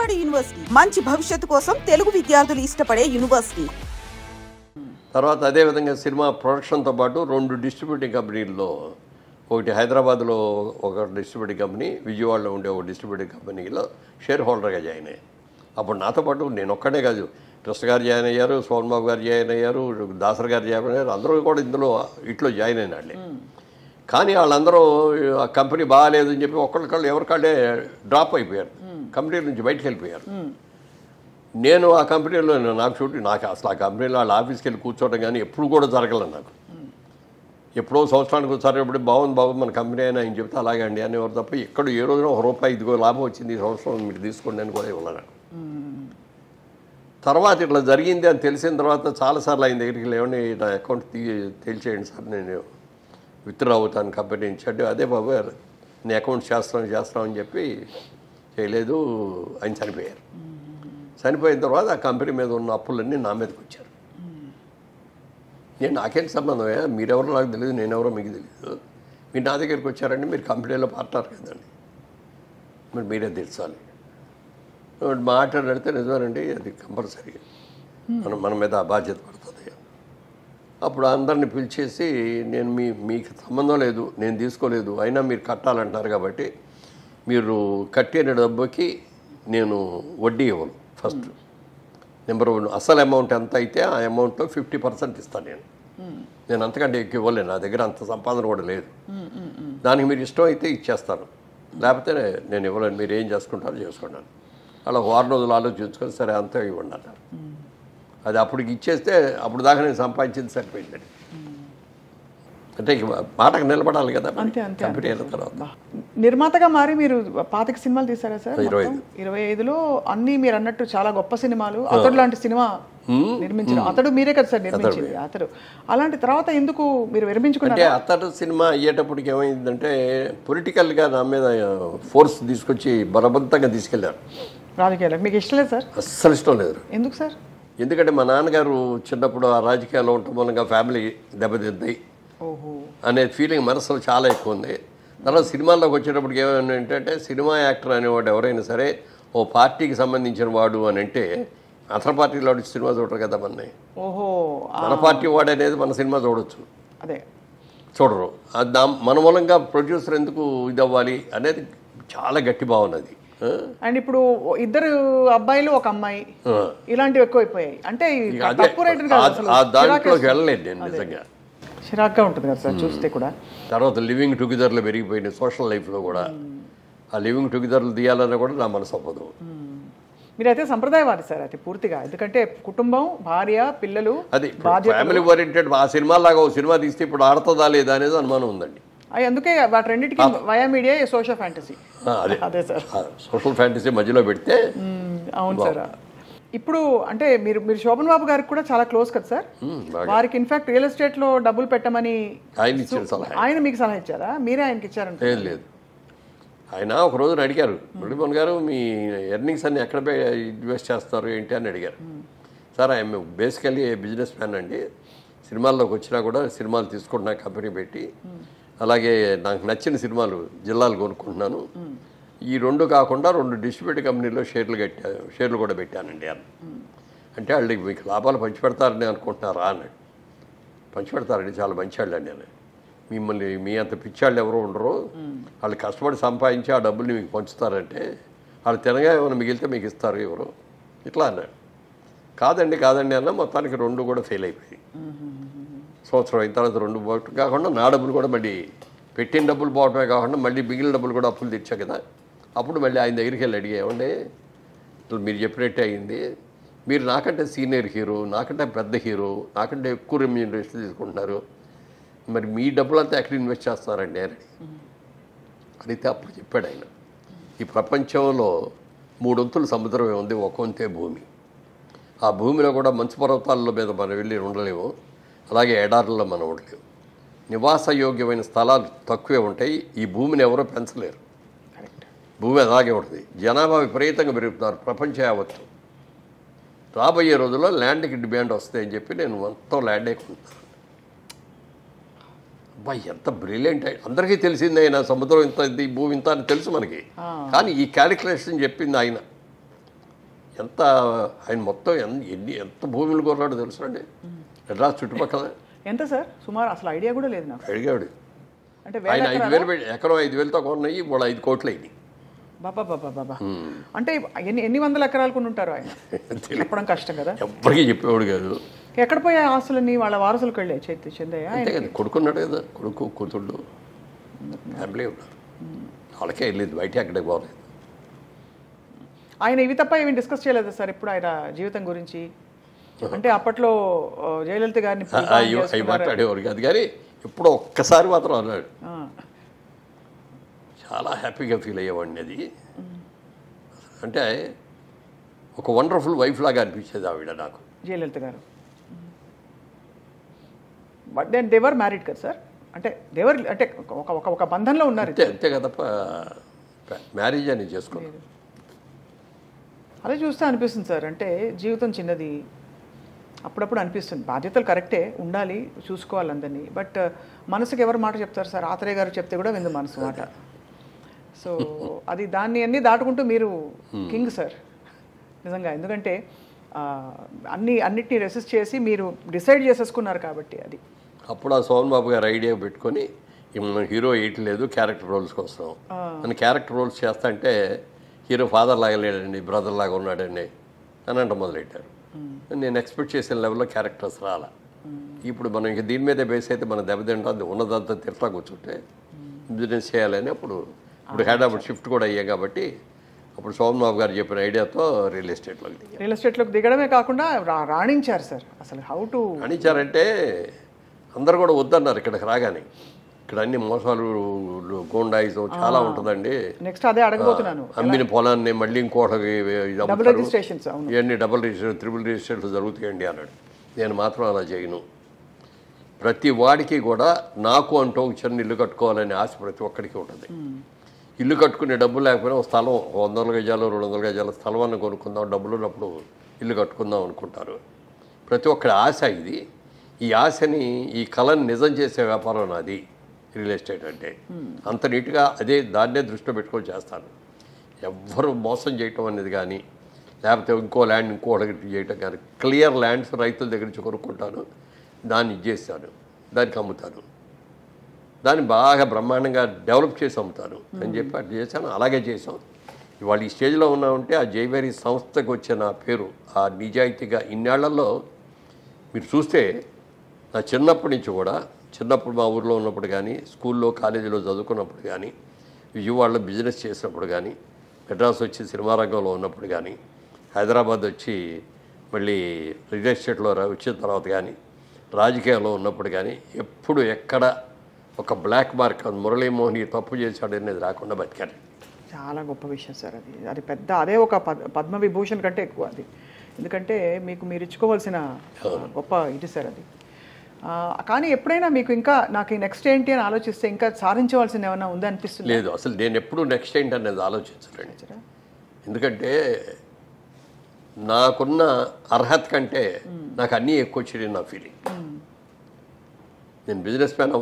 Vijayawada university మంచి భవిష్యత్తు కోసం తెలుగు విద్యార్థులు ఇష్టపడే యూనివర్సిటీ. తర్వాత అదేవిధంగా సినిమా ప్రొడక్షన్తో పాటు 2 డిస్ట్రిబ్యూటింగ్ కంపెనీల్లో, ఒకటి హైదరాబాద్లో ఒక డిస్ట్రిబ్యూటింగ్ కంపెనీ, విజయవాడలో ఉండే ఒక డిస్ట్రిబ్యూటింగ్ కంపెనీలో షేర్ హోల్డర్గా జాయిన్ అయ్యాను. అప్పుడు నాతో పాటు నేను ఒక్కడే కాదు, ట్రస్ట్ గారు జాయిన్ అయ్యారు, సోన్ బాబు గారు జాయిన్ అయ్యారు, దాసర్ గారు జాయిన్ అయ్యారు, అందరూ కూడా ఇందులో ఇట్లో జాయిన్ అయిన వాళ్ళే. కానీ వాళ్ళందరూ ఆ కంపెనీ బాగాలేదని చెప్పి ఒక్కళ్ళకళ్ళు ఎవరికాళ్ళే డ్రాప్ అయిపోయారు, కంపెనీ నుంచి బయటకు వెళ్ళిపోయారు. నేను ఆ కంపెనీలో నాకు అసలు ఆ కంపెనీలో వాళ్ళ ఆఫీస్కి వెళ్ళి కూర్చోవడం కానీ ఎప్పుడు కూడా జరగలేదు నాకు. ఎప్పుడో సంవత్సరానికి ఒకసారి ఎప్పుడు బాగుంది బాబు మన కంపెనీ అయినా ఆయన చెప్తే అలాగే అండి అనేవారు తప్ప ఎక్కడ ఏ రోజున ₹1 ఇదిగో లాభం వచ్చింది ఈ సంవత్సరం మీరు తీసుకోండి అని కూడా ఇవ్వలేదు. తర్వాత ఇట్లా జరిగింది అని తెలిసిన తర్వాత చాలాసార్లు ఆయన దగ్గరికి లేవని నా అకౌంట్ తెలిసేయండి సార్, నేను విత్డ్రా అవుతాను కంపెనీ నుంచి అంటే, అదే బాబు నీ అకౌంట్ చేస్తామని చెప్పి చేయలేదు. ఆయన చనిపోయారు. చనిపోయిన తర్వాత ఆ కంపెనీ మీద ఉన్న అప్పులన్నీ నా మీదకి వచ్చారు. నాకేంటి సంబంధమే, మీరెవరో నాకు తెలియదు, నేనెవరో మీకు తెలియదు, మీరు నా దగ్గరికి వచ్చారండి, మీరు కంపెనీలో పార్ట్నర్ కదండి, మరి మీరే తెలుసాలి. మాట్లాడితే నిజమేనండి, అది కంపల్సరీ మన మీద ఆ బాధ్యత పడుతుంది. అప్పుడు అందరిని పిలిచేసి నేను మీకు సంబంధం లేదు, నేను తీసుకోలేదు, అయినా మీరు కట్టాలంటున్నారు కాబట్టి మీరు కట్టిన డబ్బుకి నేను వడ్డీ ఇవ్వను. ఫస్ట్ నెంబర్ 1 అసలు అమౌంట్ ఎంత అయితే ఆ అమౌంట్లో 50% ఇస్తాను. నేను అంతకంటే ఎక్కువ ఇవ్వలేను, నా దగ్గర అంత సంపాదన కూడా లేదు. దానికి మీరు ఇష్టం అయితే ఇచ్చేస్తాను, లేకపోతే నేను ఇవ్వలేను, మీరు ఏం చేసుకుంటారో చేసుకున్నాను. అలా 6 రోజులు ఆలోచించుకొని సరే అంతా ఇవ్వండి అన్నారు. అది అప్పటికి ఇచ్చేస్తే అప్పుడు దాకా నేను సంపాదించింది సరిపోయిందండి. అంటే మాటకు నిలబడాలి కదా కంపెనీ అయిన తర్వాత. నిర్మాతగా మారి మీరు 25 సినిమాలు తీసారా సార్? 25లో అన్ని మీరు అన్నట్టు చాలా గొప్ప సినిమాలు. అతడు లాంటి సినిమా నిర్మించారు. అతడు మీరే కదా సార్ నిర్మించింది అతడు. అలాంటి తర్వాత ఎందుకు మీరు విరమించుకున్నారు? అంటే అతడు సినిమా అయ్యేటప్పటికి ఏమైందంటే పొలిటికల్గా నా మీద ఫోర్స్ తీసుకొచ్చి బలవంతంగా తీసుకెళ్లారు రాజకీయాలకు. మీకు ఇష్టం లేదు సార్? అస్సలు ఇష్టం లేదు. ఎందుకు సార్? ఎందుకంటే మా నాన్నగారు చిన్నప్పుడు ఆ రాజకీయాల్లో ఉండటం మూలంగా ఫ్యామిలీ దెబ్బతింది అనే ఫీలింగ్ మనసులో చాలా ఎక్కువ ఉంది. తర్వాత సినిమాల్లోకి వచ్చేటప్పటికి ఏమైనా ఏంటంటే సినిమా యాక్టర్ అనేవాడు ఎవరైనా సరే ఓ పార్టీకి సంబంధించిన వాడు అని అంటే అతని పార్టీలో సినిమా చూడరు కదా మనని. మన పార్టీ వాడు అనేది మన సినిమా చూడొచ్చు, అదే చూడరు. మన మూలంగా ప్రొడ్యూసర్ ఎందుకు ఇది అవ్వాలి అనేది చాలా గట్టి భావన అది. అండ్ ఇప్పుడు 2 అబ్బాయిలు 1 అమ్మాయి ఇలాంటివి ఎక్కువైపోయాయి. అంటే దాంట్లోకి వెళ్ళలేదు నేను, నిజంగా చిరాగ్గా ఉంటుంది కదా సార్ చూస్తే కూడా. తర్వాత లివింగ్ టుగెదర్లో పెరిగిపోయింది సోషల్ లైఫ్లో కూడా. ఆ లివింగ్ టుగెదర్లు తీయాలన్నా కూడా నా మనసు అవ్వదు. మీరైతే సంప్రదాయవాది సార్ అయితే పూర్తిగా, ఎందుకంటే కుటుంబం, భార్య, పిల్లలు, అది ఫ్యామిలీ ఓరియంటెడ్. ఆ సినిమాలాగా ఒక సినిమా తీస్తే ఇప్పుడు ఆడుతుందా లేదా అనేది అనుమానం ఉందండి. అందుకే వాటి రెండింటికి వయా మీడియా సోషల్ ఫ్యాంటసీ. అదే సార్, సోషల్ ఫ్యాంటసీ మధ్యలో పెడితే. అవును సార్. ఇప్పుడు అంటే మీరు శోభన్ బాబు గారికి కూడా చాలా క్లోజ్ కదా సార్? వారికి ఇన్ఫాక్ట్ రియల్ ఎస్టేట్ లో డబ్బులు పెట్టమని ఆయన మీకు సలహా ఇచ్చారా? మీరే ఆయనకి ఇచ్చారంటే? లేదు, ఆయన ఒక రోజున అడిగారు, మురళీమోహన్ గారు మీ ఎర్నింగ్స్ అన్ని ఎక్కడ ఇన్వెస్ట్ చేస్తారు ఏంటి అని అడిగారు. Sir I'm basically business man అండి, సినిమాల్లోకి వచ్చినా కూడా సినిమాలు తీసుకుంటున్నా కంపెనీ పెట్టి, అలాగే నాకు నచ్చిన సినిమాలు జిల్లాలు కొనుక్కుంటున్నాను, ఈ 2 కాకుండా 2 డిస్ట్రిబ్యూటర్ కంపెనీలో షేర్లు కూడా పెట్టానండి అని అంటే, వాళ్ళకి మీకు లాభాలు పంచిపెడతారని అనుకుంటున్నారా అన్నాడు. పంచిపెడతారండి, చాలా మంచివాళ్ళు అండి అని. మిమ్మల్ని మీ అంత పిచ్చాళ్ళు ఎవరో ఉండరు, వాళ్ళు కష్టపడి సంపాదించి ఆ డబ్బుల్ని మీకు పంచుతారంటే వాళ్ళు తినగా ఏమైనా మిగిలితే మీకు ఇస్తారు ఎవరు ఇట్లా అన్నాడు. కాదండి అన్న. మొత్తానికి 2 కూడా ఫెయిల్ అయిపోయాయి. సంవత్సరం అయిన తర్వాత 2 పోవటం కాకుండా నా డబ్బులు కూడా మళ్ళీ పెట్టిన డబ్బులు పోవటమే కాకుండా మళ్ళీ మిగిలిన డబ్బులు కూడా అప్పులు తెచ్చా కదా. అప్పుడు మళ్ళీ ఆయన దగ్గరికి వెళ్ళి అడిగేమండి, మీరు చెప్పినట్టే అయింది, మీరు నాకంటే సీనియర్ హీరో, నాకంటే పెద్ద హీరో, నాకంటే ఎక్కువ రెమ్యూనరేషన్ తీసుకుంటున్నారు, మరి మీ డబ్బులంతా ఎక్కడ ఇన్వెస్ట్ చేస్తున్నారండి అని అడిగితే అప్పుడు చెప్పాడు ఆయన, ఈ ప్రపంచంలో 3 వంతులు సముద్రమే ఉంది, 1 వంతే భూమి. ఆ భూమిలో కూడా మంచు పర్వతాల మీద మనం వెళ్ళి ఉండలేము, అలాగే ఎడారుల్లో మనం ఉండలేము. నివాసయోగ్యమైన స్థలాలు తక్కువే ఉంటాయి. ఈ భూమిని ఎవరో పెంచలేరు, భూమి అలాగే ఉంటుంది. జనాభా విపరీతంగా పెరుగుతున్నారు ప్రపంచం యావత్తు. రాబోయే రోజుల్లో ల్యాండ్కి డిమాండ్ వస్తాయని చెప్పి నేను మొత్తం ల్యాండే కొంటున్నాను. అబ్బాయి ఎంత బ్రిలియంట్! అందరికీ తెలిసింది ఆయన సముద్రం ఇంత, భూమి ఇంత అని తెలుసు మనకి, కానీ ఈ క్యాలిక్యులేషన్ చెప్పింది ఆయన. ఎంత ఆయన మొత్తం ఎంత భూములు కొన్నాడో తెలుసండి మెడ్రాస్ చుట్టుపక్కల. ఎంత సార్ సుమారు? అసలు ఐడియా కూడా లేదు నాకు. అడిగాడు. అంటే ఆయన 5,000 పెట్టి ఎకరం 5,000తో కొన్నాయి, వాళ్ళు 5 కోట్లు అయింది. బాబా అంటే ఎన్ని వందల ఎకరాలు కొని ఉంటారు ఆయన? చెప్పడం కష్టం కదా. ఎవ్వరికి చెప్పేవాడు కాదు. ఎక్కడ పోయే ఆస్తులన్నీ వాళ్ళ వారసులకు వెళ్ళాయి చెందయ్య? అంతే కదా, కొడుకున్నాడు కదా, కొడుకు కూతుళ్ళు ఫ్యామిలీ ఉన్నారు, వాళ్ళకే వెళ్ళేది, బయట ఎక్కడికి పోలేదు. ఆయన ఇవి తప్ప ఏమి డిస్కస్ చేయలేదు సార్ ఇప్పుడు ఆయన జీవితం గురించి? అంటే అప్పట్లో జయలలిత గారిని అవి మాట్లాడేవారు కాదు, కానీ ఇప్పుడు ఒక్కసారి మాత్రం అన్నాడు. చాలా హ్యాపీగా ఫీల్ అయ్యేవాడిని. అది అంటే ఒక వండర్ఫుల్ వైఫ్ లాగా అనిపించేది ఆవిడ నాకు, జయలలిత గారు. బట్ దెన్ దేవర్ మ్యారీడ్ కదా సార్? అంటే దేవర్ అంటే ఒక బంధంలో ఉన్నారు. అంతే కదా, మ్యారేజ్ అని చేసుకోలేదు. అదే చూస్తే అనిపిస్తుంది సార్, అంటే జీవితం చిన్నది. అప్పుడప్పుడు అనిపిస్తుంది బాధ్యతలు కరెక్టే, ఉండాలి, చూసుకోవాలి అందరినీ. బట్ మనసుకి ఎవరు మాట చెప్తారు సార్? ఆత్రేయ గారు చెప్తే కూడా విందు మనసు మాట. సో అది అన్నీ దాటుకుంటూ మీరు కింగ్ సార్ నిజంగా. ఎందుకంటే అన్నిటినీ రెసిస్ట్ చేసి మీరు డిసైడ్ చేసేసుకున్నారు కాబట్టి అది. అప్పుడు ఆ సోమన్ బాబు గారు ఐడియా పెట్టుకొని మనం హీరో వేయట్లేదు, క్యారెక్టర్ రోల్స్కి వస్తాం అని క్యారెక్టర్ రోల్స్ చేస్తా అంటే హీరో ఫాదర్ లాగా లేడండి, బ్రదర్ లాగా ఉన్నాడండి అని అంట మొదలెట్టారు. నేను ఎక్స్పెక్ట్ చేసిన లెవెల్లో క్యారెక్టర్స్ రాలా. ఇప్పుడు మనం ఇంక దీని మీదే బేస్ అయితే మనం దెబ్బతింటాం, ఉన్నదంతా తిరటా కూర్చుంటే బిజినెస్ చేయాలని ఇప్పుడు హైదరాబాద్ షిఫ్ట్ కూడా అయ్యాం కాబట్టి అప్పుడు సోమన్ బాబు గారు చెప్పిన ఐడియాతో రియల్ ఎస్టేట్లోకి దిగడమే కాకుండా రాణించారు సార్. అసలు హౌ టు రాణించారంటే అందరు కూడా వద్దన్నారు ఇక్కడికి రాగానే. ఇక్కడ అన్ని మోసాలు, గోండాయిజం చాలా ఉంటుందండి. నెక్స్ట్ అదే అడగబోతున్నాను. అమ్మిన పొలాన్ని మళ్ళీ ఇంకోటి ఇవన్నీ డబుల్ రిజిస్ట్రేషన్, ట్రిపుల్ రిజిస్ట్రేషన్ జరుగుతాయండి అన్నాడు. నేను మాత్రం అలా చేయను. ప్రతి వాడికి కూడా నాకు అంటూ ఒక చిన్న ఇల్లు కట్టుకోవాలనే ఆశ ప్రతి ఒక్కడికి ఉంటుంది. ఇల్లు కట్టుకునే డబ్బు లేకపోయినా ఒక స్థలం 100 గజాలు 200 గజాల స్థలం అన్న కొనుక్కుందాం, డబ్బులు ఉన్నప్పుడు ఇల్లు కట్టుకుందాం అనుకుంటారు. ప్రతి ఒక్కరి ఆశ ఇది. ఈ ఆశని, ఈ కళని నిజం చేసే వ్యాపారం నాది రియల్ ఎస్టేట్ అంటే. అంత నీట్గా దాన్నే దృష్టిలో పెట్టుకొని చేస్తాను. ఎవ్వరు మోసం చేయటం అనేది కానీ, లేకపోతే ఇంకో ల్యాండ్ ఇంకోటి చేయటం కానీ, క్లియర్ ల్యాండ్స్ రైతుల దగ్గర నుంచి కొనుక్కుంటాను, దాన్ని ఇచ్చేస్తాను, దానికి అమ్ముతాను, దాన్ని బాగా బ్రహ్మాండంగా డెవలప్ చేసి అమ్ముతాను అని చెప్పి అట్లా చేశాను. అలాగే చేసాం. ఇవాళ ఈ స్టేజ్లో ఉన్నామంటే ఆ జైవేరీ సంస్థకు వచ్చిన పేరు, ఆ నిజాయితీగా ఇన్నేళ్లలో మీరు చూస్తే నా చిన్నప్పటి నుంచి కూడా, చిన్నప్పుడు మా ఊర్లో ఉన్నప్పుడు కానీ, స్కూల్లో కాలేజీలో చదువుకున్నప్పుడు కానీ, విజయవాడలో బిజినెస్ చేసినప్పుడు కానీ, మెడ్రాస్ వచ్చి సినిమా రంగంలో ఉన్నప్పుడు కానీ, హైదరాబాద్ వచ్చి మళ్ళీ రియల్ ఎస్టేట్లో వచ్చిన తర్వాత కానీ, రాజకీయాల్లో ఉన్నప్పుడు కానీ ఎప్పుడు ఎక్కడ ఒక బ్లాక్ మార్క్ మురళీమోహన్ తప్పు చేశాడు అనేది రాకుండా బతికారు. చాలా గొప్ప విషయం సార్ అది. అది పెద్ద, అదే ఒక పద్మవిభూషణ్ కంటే ఎక్కువ అది. ఎందుకంటే మీరు ఇచ్చుకోవాల్సిన గొప్ప ఇది సార్ అది. కానీ ఎప్పుడైనా మీకు ఇంకా నాకు నెక్స్ట్ ఏంటి అని ఆలోచిస్తే ఇంకా సాధించవలసింది ఏమైనా ఉందా అనిపిస్తుంది? లేదు, అసలు నేను ఎప్పుడు నెక్స్ట్ ఏంటి అనేది ఆలోచించలేండి. ఎందుకంటే నాకున్న అర్హత కంటే నాకు అన్నీ ఎక్కువ వచ్చేది నా ఫీలింగ్. నేను బిజినెస్ మ్యాన్